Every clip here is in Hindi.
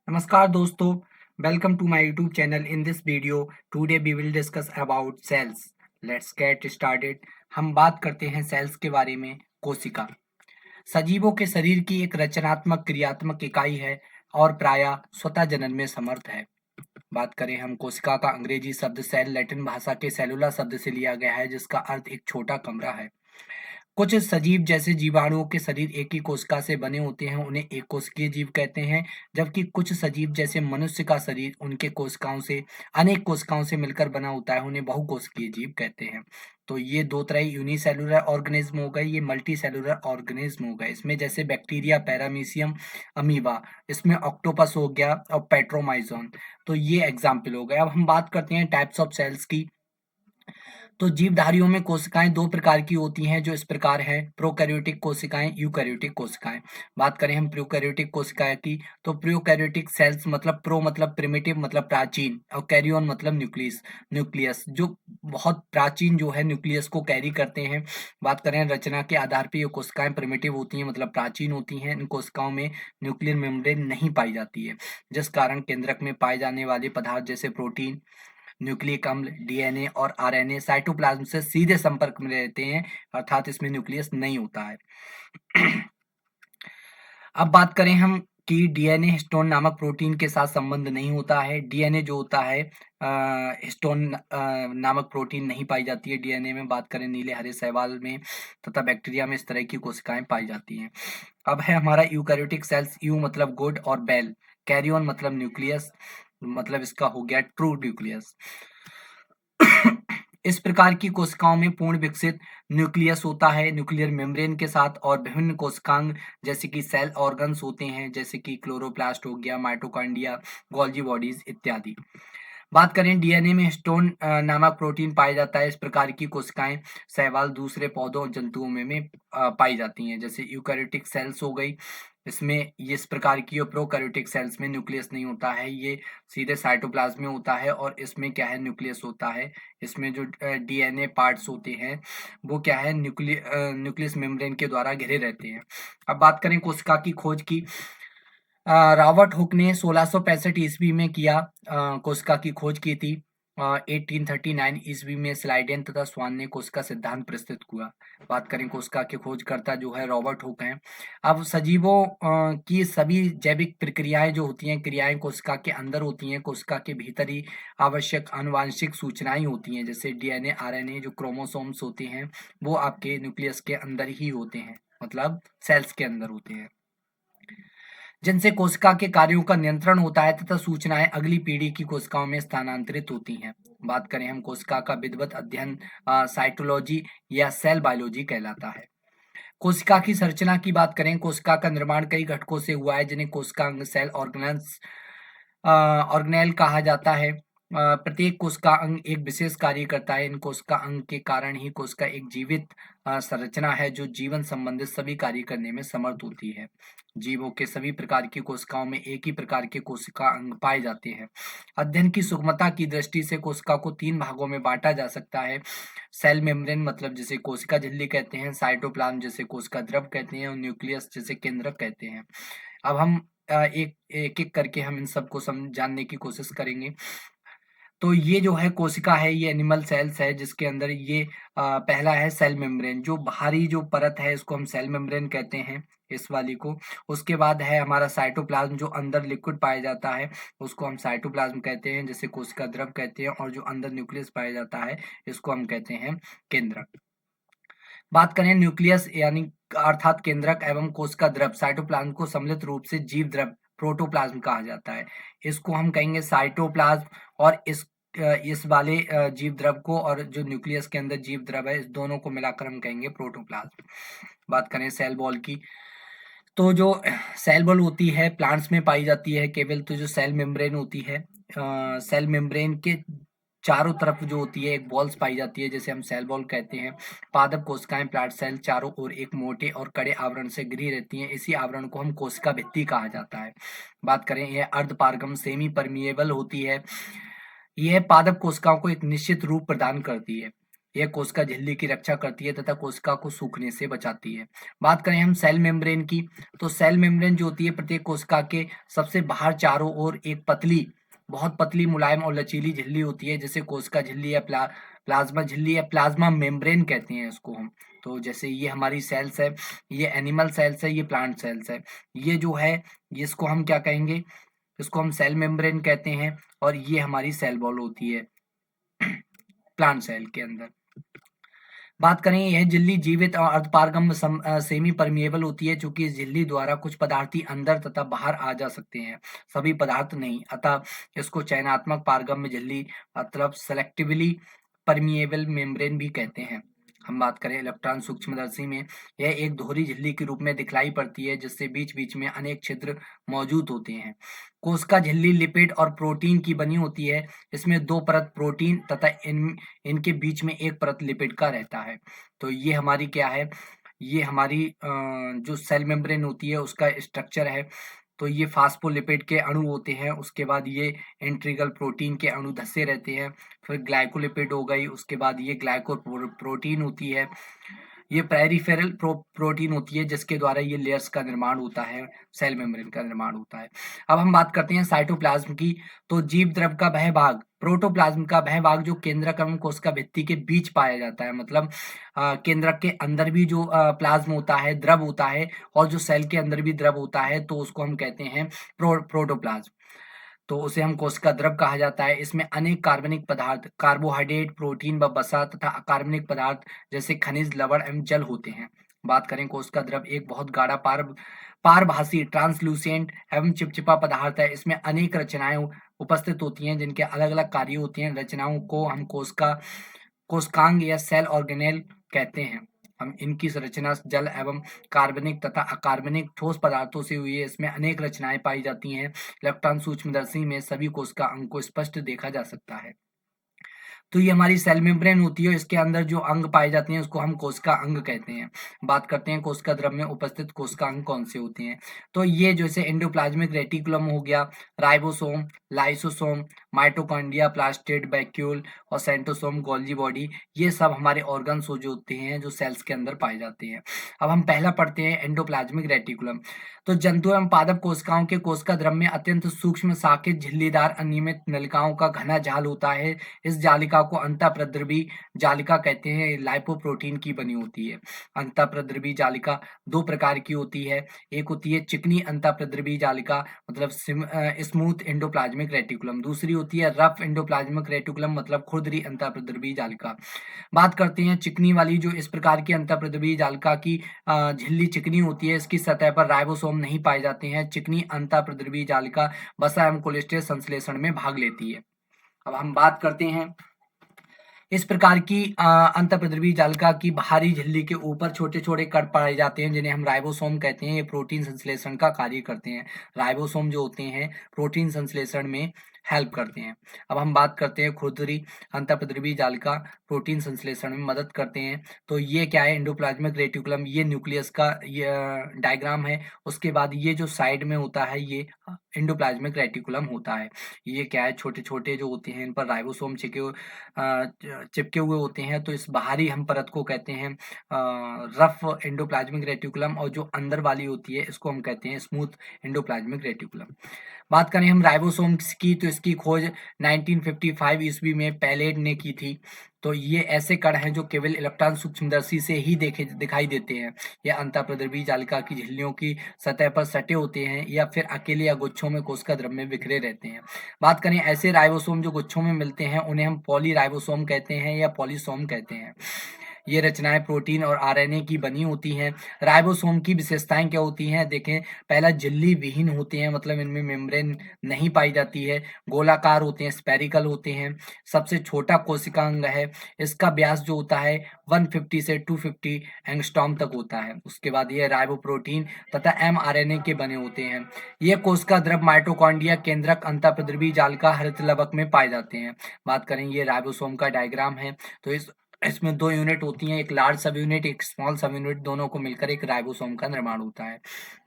नमस्कार दोस्तों, welcome to my YouTube channel. In this video today we will discuss about sales. Let's get started. हम बात करते हैं सेल्स के बारे में। कोशिका सजीवों के शरीर की एक रचनात्मक क्रियात्मक इकाई है और प्रायः स्वतः जनन में समर्थ है। बात करें हम कोशिका का अंग्रेजी शब्द सेल लैटिन भाषा के सेलुला शब्द से लिया गया है, जिसका अर्थ एक छोटा कमरा है। कुछ सजीव जैसे जीवाणुओं के शरीर एक ही कोशिका से बने होते हैं, उन्हें एक कोशिकीय जीव कहते हैं। जबकि कुछ सजीव जैसे मनुष्य का शरीर उनके कोशिकाओं से अनेक कोशिकाओं से मिलकर बना होता है, उन्हें बहुकोशिकीय जीव कहते हैं। तो ये दो तरह यूनिसेलुलर ऑर्गेनिज्म हो गए, ये मल्टी सेलुलर ऑर्गेनिज्म हो गए। इसमें जैसे बैक्टीरिया, पैरामीशियम, अमीबा, इसमें ऑक्टोपस हो गया और पेट्रोमाइजोन। तो ये एग्जाम्पल हो गए। अब हम बात करते हैं टाइप्स ऑफ सेल्स की। तो जीवधारियों में कोशिकाएं दो प्रकार की होती हैं, जो इस प्रकार है: प्रोकैरियोटिक कोशिकाएं, यूकैरियोटिक कोशिकाएं। बात करें हम प्रोकैरियोटिक कोशिकाएं की, तो प्रोकैरियोटिक सेल्स मतलब प्रो मतलब प्रिमिटिव मतलब प्राचीन, और कैरियन मतलब न्यूक्लियस, न्यूक्लियस जो बहुत प्राचीन जो है न्यूक्लियस को कैरी करते हैं। बात करें रचना के आधार पर, ये कोशिकाएं प्रिमिटिव होती हैं मतलब प्राचीन होती हैं। इन कोशिकाओं में न्यूक्लियर मेम्ब्रेन नहीं पाई जाती है, जिस कारण केंद्रक में पाए जाने वाले पदार्थ जैसे प्रोटीन, न्यूक्लिक अम्ल, डीएनए और आरएनए साइटोप्लाज्म से सीधे संपर्क में रहते हैं, अर्थात इसमें न्यूक्लियस नहीं होता है। अब बात करें हम कि डीएनए हिस्टोन नामक प्रोटीन के साथ संबंध नहीं होता है। डीएनए जो होता है हिस्टोन नामक प्रोटीन नहीं पाई जाती है डीएनए में। बात करें नीले हरे शैवाल में तथा बैक्टीरिया में इस तरह की कोशिकाएं पाई जाती हैं। अब है हमारा यूकैरियोटिक सेल्स। यू मतलब गुड और बेल, कैरियन मतलब न्यूक्लियस, मतलब इसका हो गया ट्रू न्यूक्लियस। इस प्रकार की कोशिकाओं में पूर्ण विकसित न्यूक्लियस होता है न्यूक्लियर मेम्ब्रेन के साथ, और विभिन्न कोशिकांग जैसे कि सेल ऑर्गन्स होते हैं, जैसे कि क्लोरोप्लास्ट हो गया, माइटोकॉन्ड्रिया, गोल्गी बॉडीज इत्यादि। बात करें डीएनए में हिस्टोन नामक प्रोटीन पाया जाता है। इस प्रकार की कोशिकाएं शैवाल, दूसरे पौधों और जंतुओं में पाई जाती हैं। जैसे यूकैरियोटिक सेल्स हो गई, इसमें ये इस प्रकार की, और प्रोकैरियोटिक सेल्स में न्यूक्लियस नहीं होता है, ये सीधे साइटोप्लाज्म में होता है, और इसमें क्या है न्यूक्लियस होता है। इसमें जो डीएनए पार्ट्स होते हैं वो क्या है न्यूक्लियस मेम्ब्रेन के द्वारा घिरे रहते हैं। अब बात करें कोशिका की खोज की। रॉबर्ट हुक ने 1665 ईस्वी में किया, कोशिका की खोज की थी। 1839 ईस्वी में स्लाइडेन तथा स्वान ने कोशिका सिद्धांत प्रस्तुत किया। बात करें कोशिका के खोजकर्ता जो है रॉबर्ट हुक हैं। अब सजीवों की सभी जैविक प्रक्रियाएं जो होती हैं, क्रियाएं कोशिका के अंदर होती हैं। कोशिका के भीतर ही आवश्यक आनुवांशिक सूचनाएं होती हैं, जैसे डीएनए, आरएनए, जो क्रोमोसोम्स होते हैं वो आपके न्यूक्लियस के अंदर ही होते हैं, मतलब सेल्स के अंदर होते हैं, जिनसे कोशिका के कार्यों का नियंत्रण होता है तथा सूचनाएं अगली पीढ़ी की कोशिकाओं में स्थानांतरित होती हैं। बात करें हम कोशिका का विधिवत अध्ययन साइटोलॉजी या सेल बायोलॉजी कहलाता है। कोशिका की संरचना की बात करें, कोशिका का निर्माण कई घटकों से हुआ है, जिन्हें कोशिकांग, सेल ऑर्गेनल्स, ऑर्गेनेल कहा जाता है। प्रत्येक कोशिका अंग एक विशेष कार्य करता है। इन कोशिका अंग के कारण ही कोशिका एक जीवित संरचना है, जो जीवन संबंधित सभी कार्य करने में समर्थ होती है। जीवों के सभी प्रकार की कोशिकाओं में एक ही प्रकार के कोशिका अंग पाए जाते हैं। अध्ययन की सुगमता की दृष्टि से कोशिका को तीन भागों में बांटा जा सकता है: सेल मेम्ब्रेन मतलब जिसे कोशिका झिल्ली कहते हैं, साइटोप्लाज्म जिसे कोशिका द्रव कहते हैं, और न्यूक्लियस जिसे केंद्रक कहते हैं। अब हम एक एक एक करके हम इन सबको जानने की कोशिश करेंगे। तो ये जो है कोशिका है, ये एनिमल सेल्स है, जिसके अंदर ये पहला है सेल मेम्ब्रेन। जो बाहरी जो परत है इसको हम सेल मेम्ब्रेन कहते हैं, इस वाली को। उसके बाद है हमारा साइटोप्लाज्म, जो अंदर लिक्विड पाया जाता है उसको हम साइटोप्लाज्म कहते हैं, जिसे कोशिका द्रव कहते हैं, और जो अंदर न्यूक्लियस पाया जाता है इसको हम कहते हैं केंद्रक। बात करें न्यूक्लियस यानी अर्थात केंद्रक एवं कोशिका द्रव साइटोप्लाज्म को सम्मिलित रूप से जीव द्रव प्रोटोप्लाज्म कहा जाता है। इसको हम कहेंगे साइटोप्लाज्म, और इस वाले जीव द्रव को, और जो न्यूक्लियस के अंदर जीव द्रव है, इस दोनों को मिलाकर हम कहेंगे प्रोटोप्लाज्म। बात करें सेल वॉल की, तो जो सेल वॉल होती है प्लांट्स में पाई जाती है केवल। तो जो सेल मेम्ब्रेन होती है, सेल मेम्ब्रेन के चारों तरफ जो होती है एक बॉल्स पाई जाती है, जैसे हम सेल बॉल कहते हैं। पादप कोशिकाएं प्लांट सेल चारों ओर एक मोटे और कड़े आवरण से घिरी रहती हैं। इसी आवरण को हम कोशिका भित्ति कहा जाता है। बात करें यह अर्धपारगम सेमी परमिएबल होती है। यह पादप कोशिकाओं को एक निश्चित रूप प्रदान करती है। यह कोशिका झिल्ली की रक्षा करती है तथा कोशिका को सूखने से बचाती है। बात करें हम सेल मेम्ब्रेन की, तो सेल मेम्ब्रेन जो होती है प्रत्येक कोशिका के सबसे बाहर चारों ओर एक बहुत पतली, मुलायम और लचीली झिल्ली होती है, जिसे कोशिका झिल्ली या प्लाज्मा झिल्ली या प्लाज्मा मेम्ब्रेन कहते हैं इसको हम। तो जैसे ये हमारी सेल्स है, ये एनिमल सेल्स है, ये प्लांट सेल्स है। ये जो है, इसको हम क्या कहेंगे, इसको हम सेल मेम्ब्रेन कहते हैं, और ये हमारी सेल वॉल होती है प्लांट सेल के अंदर। बात करें, यह झिल्ली जीवित और अर्धपारगम्य सेमी परमिएबल होती है, चूंकि इस झिल्ली द्वारा कुछ पदार्थी अंदर तथा बाहर आ जा सकते हैं, सभी पदार्थ नहीं। अतः इसको चयनात्मक पारगम्य झिल्ली मतलब सेलेक्टिवली परमिएबल मेम्ब्रेन भी कहते हैं। हम बात करें इलेक्ट्रॉन सूक्ष्मदर्शी में, यह एक दोहरी झिल्ली के रूप में दिखलाई पड़ती है, जिससे बीच बीच में अनेक छिद्र मौजूद होते हैं। कोशिका झिल्ली लिपिड और प्रोटीन की बनी होती है। इसमें दो परत प्रोटीन तथा इनके बीच में एक परत लिपिड का रहता है। तो ये हमारी क्या है, ये हमारी जो सेल मेम्ब्रेन होती है उसका स्ट्रक्चर है। तो ये फास्फोलिपिड के अणु होते हैं, उसके बाद ये इंट्रीगल प्रोटीन के अणु धसे रहते हैं, फिर ग्लाइकोलिपिड हो गई, उसके बाद ये ग्लाइको प्रोटीन होती है, ये पेरिफेरल प्रोटीन होती है, जिसके द्वारा ये लेयर्स का निर्माण होता है, सेल मेम्ब्रेन का निर्माण होता है। अब हम बात करते हैं साइटोप्लाज्म की, तो जीव द्रव का वह भाग, प्रोटोप्लाज्म का वह भाग जो केंद्रक एवं कोशिका भित्ति के बीच पाया जाता है, मतलब केंद्रक के अंदर भी जो प्लाज्म होता है, द्रव होता है, और जो सेल के अंदर भी द्रव होता है, तो उसको हम कहते हैं प्रोटोप्लाज्म। तो उसे हम कोशिका द्रव कहा जाता है। इसमें अनेक कार्बनिक पदार्थ, कार्बोहाइड्रेट, प्रोटीन व वसा तथा अकार्बनिक पदार्थ जैसे खनिज, लवण एवं जल होते हैं। बात करें, कोशिका द्रव एक बहुत गाढ़ा पारभासी ट्रांसलूसेंट एवं चिपचिपा पदार्थ है। इसमें अनेक रचनाएं उपस्थित होती हैं, जिनके अलग अलग कार्य होते हैं। रचनाओं को हम कोशिकांग या सेल ऑर्गेनेल कहते हैं। हम इनकी संरचना जल एवं कार्बनिक तथा अकार्बनिक ठोस पदार्थों से हुई है। इसमें अनेक रचनाएं पाई जाती हैं। इलेक्ट्रॉन सूक्ष्मदर्शी में सभी कोशिका अंग को स्पष्ट देखा जा सकता है। तो ये हमारी सेल मेम्ब्रेन होती है, इसके अंदर जो अंग पाए जाते हैं उसको हम कोशिका अंग कहते हैं। बात करते हैं कोशिका द्रव में उपस्थित कोशिका अंग कौन से होते हैं। तो ये जैसे एंडोप्लाज्मिक रेटिकुलम हो गया, ribosome, lysosome, mitochondria, plastid, vacuole और सेंट्रोसोम, गोल्जी बॉडी, ये सब हमारे ऑर्गन्स जो होते हैं जो सेल्स के अंदर पाए जाते हैं। अब हम पहला पढ़ते हैं एंडोप्लाज्मिक रेटिकुलम। तो जंतु एवं पादप कोशिकाओं के कोशिका द्रव में अत्यंत सूक्ष्म शाखित झिल्लीदार अनियमित नलिकाओं का घना जाल होता है। इस जालिका को अंतःप्रद्रवी जालिका कहते हैं, लाइपोप्रोटीन की बनी होती है। अंतःप्रद्रवी जालिका दो प्रकार की होती है, एक होती है चिकनी अंतःप्रद्रवी जालिका मतलब स्मूथ एंडोप्लाज्मिक रेटिकुलम, दूसरी होती है रफ एंडोप्लाज्मिक रेटिकुलम मतलब खुरदरी अंतःप्रद्रवी जालिका। बात करते हैं चिकनी वाली, जो इस प्रकार की अंतःप्रद्रवी जालिका की झिल्ली चिकनी होती है, इसकी सतह पर राइबोसोम नहीं पाए जाते हैं। चिकनी अंतःप्रद्रवी जालिका वसा एवं कोलेस्ट्रेल संश्लेषण में भाग लेती है। अब हम बात करते हैं, इस प्रकार की अंतःप्रद्रवी जालिका की बाहरी झिल्ली के ऊपर छोटे छोटे कण पाए जाते हैं, जिन्हें हम राइबोसोम कहते हैं। ये प्रोटीन संश्लेषण का कार्य करते हैं। राइबोसोम जो होते हैं प्रोटीन संश्लेषण में हेल्प करते हैं। अब हम बात करते हैं खुरदरी अंतःप्रद्रवी जालिका प्रोटीन संश्लेषण में मदद करते हैं। तो ये क्या है, एंडोप्लाज्मिक रेटिकुलम, ये न्यूक्लियस का ये डायग्राम है। उसके बाद ये जो साइड में होता है ये एंडोप्लाज्मिक रेटिकुलम होता है। ये क्या है, छोटे छोटे जो होते हैं इन पर राइबोसोम चिपके हुए होते हैं। तो इस बाहरी हम परत को कहते हैं रफ एंडोप्लाज्मिक रेटिकुलम, और जो अंदर वाली होती है इसको हम कहते हैं स्मूथ एंडोप्लाज्मिक रेटिकुलम। बात करें हम राइबोसोम्स की, तो इसकी खोज 1955 ईस्वी में पैलेट ने की थी। तो ये ऐसे कण हैं जो केवल इलेक्ट्रॉन सूक्ष्मदर्शी से ही दिखाई देते हैं। ये अंतःप्रद्रवी जालिका की झिल्लियों की सतह पर सटे होते हैं या फिर अकेले या गुच्छों में कोशिका द्रव में बिखरे रहते हैं। बात करें ऐसे राइबोसोम जो गुच्छों में मिलते हैं, उन्हें हम पॉलीराइबोसोम कहते हैं या पॉलीसोम कहते हैं। ये रचनाएं प्रोटीन और आरएनए की बनी होती हैं। राइबोसोम की विशेषताएं क्या होती हैं, देखें, पहला झिल्ली विहीन होते हैं, मतलब इनमें मेम्ब्रेन नहीं पाई जाती है। गोलाकार होते हैं, स्पेरिकल होते हैं। सबसे छोटा कोशिकांग है, इसका व्यास जो होता है 150 से 250 एंगस्ट्रॉम तक होता है। उसके बाद ये राइबोप्रोटीन तथा एमआरएनए के बने होते हैं। ये कोशिका द्रव माइटोकॉन्ड्रिया, केंद्रक, अंतःप्रद्रवी जालिका, हरित लवक में पाए जाते हैं। बात करें, ये राइबोसोम का डायग्राम है। तो इस इसमें 2 यूनिट होती हैं, एक लार्ज सब यूनिट, एक स्मॉल सब यूनिट, दोनों को मिलकर एक राइबोसोम का निर्माण होता है।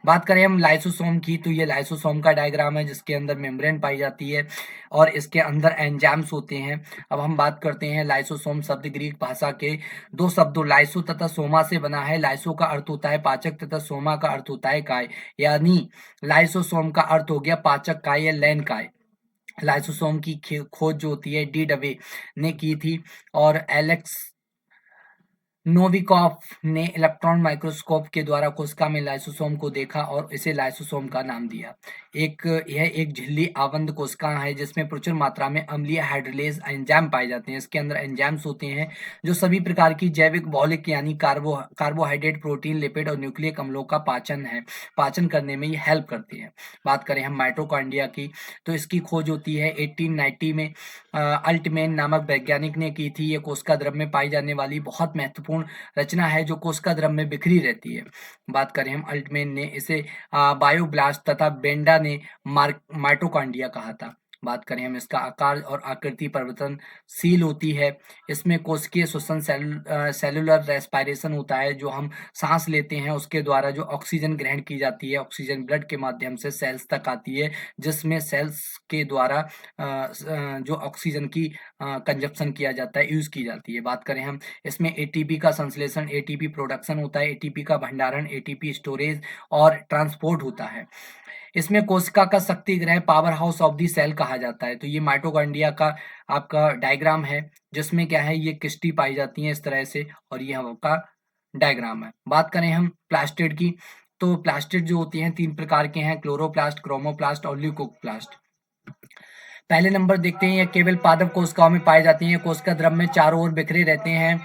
बात करें हम लाइसोसोम की, तो ये लाइसोसोम का डायग्राम है जिसके अंदर मेम्ब्रेन पाई जाती है और इसके अंदर एंजाइम्स होते हैं। अब हम बात करते हैं लाइसोसोम शब्द ग्रीक भाषा के 2 शब्दों लाइसो तथा सोमा से बना है। लाइसो का अर्थ होता है पाचक तथा सोमा का अर्थ होता है काय, यानी लाइसोसोम का अर्थ हो गया पाचक काय या लैन काय। लाइसोसोम की खोज जो होती है डी डवे ने की थी और एलेक्स नोविकॉफ ने इलेक्ट्रॉन माइक्रोस्कोप के द्वारा कोशिका में लाइसोसोम को देखा और इसे लाइसोसोम का नाम दिया। यह एक झिल्ली आवंद कोशिका है जिसमें प्रचुर मात्रा में अम्लीय हाइड्रोलेज एंजाइम पाए जाते हैं। इसके अंदर एंजाइम्स होते हैं जो सभी प्रकार की जैविक मौलिक यानी कार्बोहाइड्रेट, प्रोटीन, लिपिड और न्यूक्लिक अम्लों का पाचन करने में ये हेल्प करते हैं। बात करें हम माइटोकॉन्ड्रिया की, तो इसकी खोज होती है 1890 में अल्टमैन नामक वैज्ञानिक ने की थी। ये कोशिका द्रव में पाई जाने वाली बहुत महत्वपूर्ण रचना है जो कोशिका द्रव में बिखरी रहती है। बात करें हम अल्टमैन ने इसे बायोब्लास्ट तथा बेंडा ने माइटोकॉन्ड्रिया कहा था। बात करें हम इसका आकार और आकृति परिवर्तनशील होती है। इसमें कोशिकीय श्वसन सेलुलर रेस्पिरेशन होता है, जो हम सांस लेते हैं उसके द्वारा जो ऑक्सीजन ग्रहण की जाती है, ऑक्सीजन ब्लड के माध्यम से सेल्स तक आती है, जिसमें सेल्स के द्वारा जो ऑक्सीजन की कंजप्शन किया जाता है, यूज की जाती है। बात करें हम इसमें एटीपी का संश्लेषण, एटीपी प्रोडक्शन होता है, एटीपी का भंडारण, एटीपी स्टोरेज और ट्रांसपोर्ट होता है। इसमें कोशिका का शक्ति ग्रह power house of the cell कहा जाता है। तो ये माइटोकॉन्ड्रिया का आपका डायग्राम है जिसमें क्या है ये किस्टी पाई जाती है इस तरह से, और ये आपका डायग्राम है। बात करें हम प्लास्टिड की, तो प्लास्टिड जो होती हैं 3 प्रकार के हैं, क्लोरोप्लास्ट, क्रोमोप्लास्ट और ल्यूकोप्लास्ट। पहले नंबर देखते हैं, ये केवल पादप कोशिकाओं में पाए जाती हैं। कोशिका द्रव में चारों ओर बिखरे रहते हैं।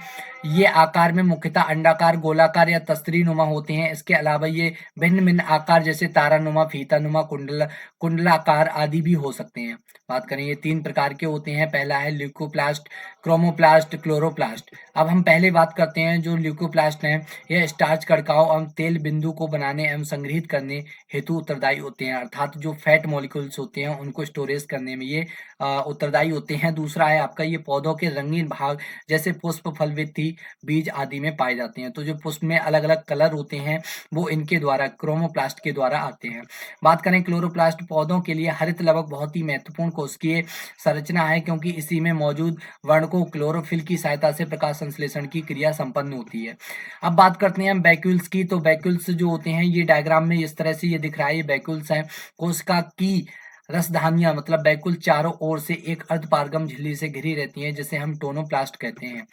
ये आकार में मुख्यतः अंडाकार, गोलाकार या तस्तरी नुमा होते हैं। इसके अलावा ये भिन्न भिन्न आकार जैसे तारानुमा, फीतानुमा, कुंडलाकार आदि भी हो सकते हैं। बात करें ये 3 प्रकार के होते हैं। पहला है ल्यूकोप्लास्ट, क्रोमोप्लास्ट, क्लोरोप्लास्ट। अब हम पहले बात करते हैं जो ल्यूकोप्लास्ट हैं, यह स्टार्च कड़काव एवं तेल बिंदु को बनाने एवं संग्रहित करने हेतु उत्तरदायी होते हैं, अर्थात जो फैट मॉलिक्यूल्स होते हैं उनको स्टोरेज करने में ये उत्तरदायी होते हैं। दूसरा है आपका ये पौधों के रंगीन भाग जैसे पुष्प, फल, वित्ती, बीज आदि में पाए जाते हैं। तो जो पुष्प में अलग अलग कलर होते हैं वो इनके द्वारा, क्रोमोप्लास्ट के द्वारा आते हैं। बात करें क्लोरोप्लास्ट, पौधों के लिए हरित लवक बहुत ही महत्वपूर्ण कोशिकीय संरचना है क्योंकि इसी में मौजूद वर्णकों क्लोरोफिल की सहायता से प्रकाश संश्लेषण की क्रिया संपन्न होती है। अब बात करते हैं हम वैक्यूल्स की, तो वैक्यूल्स जो होते हैं ये डायग्राम में इस तरह से ये दिख रहा है, ये वैक्यूल्स हैं। कोशिका की रसधानियां मतलब वैक्यूल चारों ओर से एक अर्धपारगम झिल्ली से घिरी रहती हैं जिसे हम टोनोप्लास्ट कहते हैं।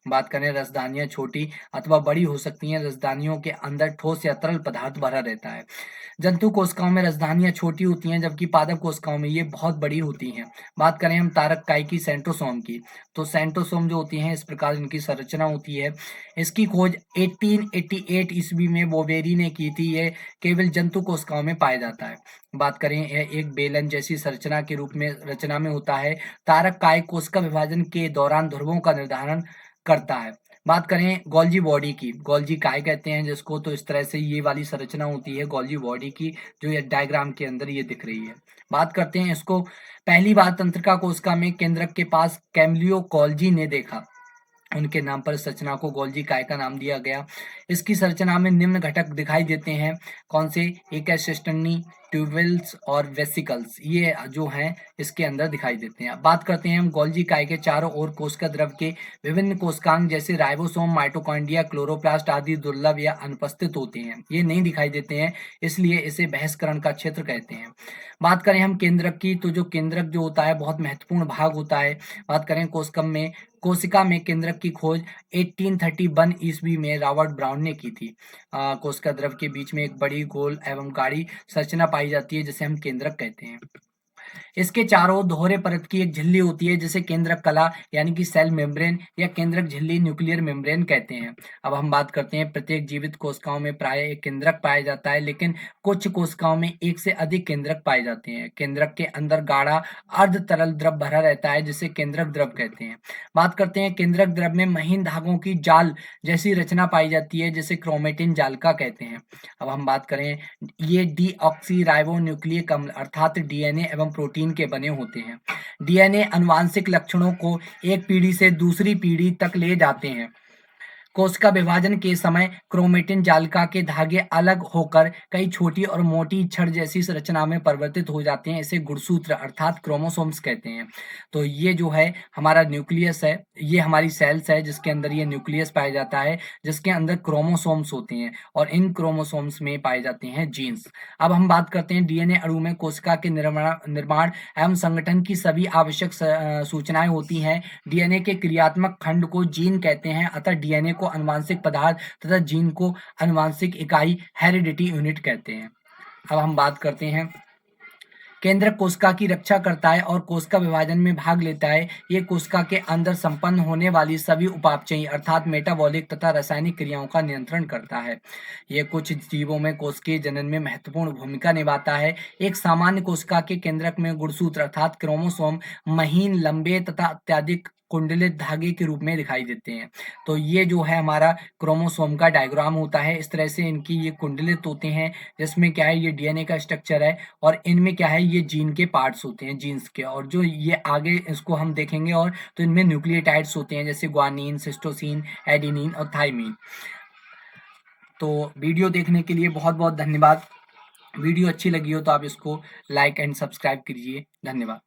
बात करें रसधानियां छोटी अथवा बड़ी हो सकती हैं। रसधानियों के अंदर ठोस या तरल पदार्थ भरा रहता है। जंतु कोशिकाओं में रसधानियां छोटी होती हैं जबकि पादप कोशिकाओं में ये बहुत बड़ी होती हैं। बात करें हम तारक काय की, सेंट्रोसोम की, तो सेंट्रोसोम जो होती हैं इस प्रकार इनकी संरचना होती है। इसकी खोज 1888 ईस्वी में बोवेरी ने की थी। ये केवल जंतु कोशिकाओं में पाया जाता है। बात करें यह एक बेलन जैसी संरचना के रूप में रचना में होता है। तारक काय कोशिका विभाजन के दौरान ध्रुवों का निर्धारण करता है। बात करें गोल्जी बॉडी की, गोल्जी काय कहते हैं जिसको, तो इस तरह से ये वाली संरचना होती है गोल्जी बॉडी की जो ये डायग्राम के अंदर ये दिख रही है। बात करते हैं इसको, पहली बार तंत्रिका कोशिका में केंद्रक के पास कैम्लियो गोल्जी ने देखा। उनके नाम पर इस संरचना को गोल्जी काय का नाम दिया गया। इसकी संरचना में निम्न घटक दिखाई देते हैं, कौन से? एक है सिस्टर्नी, ट्यूबवेल्स और वेसिकल्स, ये जो हैं इसके अंदर दिखाई देते हैं। अब बात करते हैं हम गोल्जी काय के चारों ओर कोशिका द्रव के विभिन्न कोशिकांग जैसे राइबोसोम, माइटोकॉन्ड्रिया, क्लोरोप्लास्ट आदि दुर्लभ या अनुपस्थित होते हैं, ये नहीं दिखाई देते हैं, इसलिए इसे बहिष्करण का क्षेत्र कहते हैं। बात करें हम केंद्रक की, तो जो केंद्रक जो होता है बहुत महत्वपूर्ण भाग होता है। बात करें कोशिका में केंद्रक की खोज 1831 ईस्वी में रॉबर्ट ब्राउन ने की थी। कोशिका द्रव के बीच में एक बड़ी गोल एवं गाढ़ी संरचना पाई जाती है जिसे हम केंद्रक कहते हैं। इसके चारों दोहरे परत की एक झिल्ली होती है जिसे केंद्रक कला यानी कि सेल मेम्ब्रेन या केंद्रक झिल्ली, न्यूक्लियर मेम्ब्रेन कहते हैं। अब हम बात करते हैं, प्रत्येक जीवित कोशिकाओं में प्राय एक केंद्रक पाया जाता है, लेकिन कुछ कोशिकाओं में एक से अधिक केंद्रक पाए जाते हैं। केंद्रक के अंदर गाढ़ा अर्ध तरल द्रव भरा रहता है जिसे केंद्रक द्रव कहते हैं। बात करते हैं केंद्रक द्रव में महीन धागों की जाल जैसी रचना पाई जाती है जिसे क्रोमेटिन जालिका कहते हैं। अब हम बात करें, ये डीऑक्सी राइबो न्यूक्लिक अम्ल अर्थात डीएनए एवं प्रोटीन के बने होते हैं। डीएनए आनुवांशिक लक्षणों को एक पीढ़ी से दूसरी पीढ़ी तक ले जाते हैं। कोशिका विभाजन के समय क्रोमेटिन जालिका के धागे अलग होकर कई छोटी और मोटी छड़ जैसी संरचना में परिवर्तित हो जाते हैं। इसे गुणसूत्र अर्थात क्रोमोसोम्स कहते हैं। तो ये जो है हमारा न्यूक्लियस है, ये हमारी सेल्स है जिसके अंदर ये न्यूक्लियस पाया जाता है, जिसके अंदर क्रोमोसोम्स होते हैं और इन क्रोमोसोम्स में पाए जाते हैं जीन्स। अब हम बात करते हैं डीएनए अणु में कोशिका के निर्माण एवं संगठन की सभी आवश्यक सूचनाएं होती हैं। डीएनए के क्रियात्मक खंड को जीन कहते हैं, अतः डीएनए को आनुवांशिक पदार्थ तथा जीन को आनुवांशिक इकाई हेरिडिटी यूनिट कहते हैं। अब हम बात करते हैं केंद्रक कोशिका की रक्षा करता है और कोशिका विभाजन में भाग लेता है। ये कोशिका के अंदर संपन्न होने वाली सभी उपापचयी अर्थात मेटाबॉलिक तथा रासायनिक क्रियाओं का नियंत्रण करता है। ये कुछ जीवों में कोशिकीय जनन में महत्वपूर्ण भूमिका निभाता है। एक सामान्य कोशिका के केंद्रक में गुणसूत्र अर्थात क्रोमोसोम महीन, लंबे तथा अत्यधिक कुंडलित धागे के रूप में दिखाई देते हैं। तो ये जो है हमारा क्रोमोसोम का डायग्राम होता है। इस तरह से इनकी ये कुंडलित होते हैं, जिसमें क्या है ये डीएनए का स्ट्रक्चर है और इनमें क्या है ये जीन के पार्ट्स होते हैं, जीन्स के। और जो ये आगे इसको हम देखेंगे और तो इनमें न्यूक्लियोटाइड्स होते हैं जैसे ग्वानिन, सिस्टोसिन, एडेनिन और थाइमिन। तो वीडियो देखने के लिए बहुत बहुत धन्यवाद। वीडियो अच्छी लगी हो तो आप इसको लाइक एंड सब्सक्राइब कीजिए। धन्यवाद।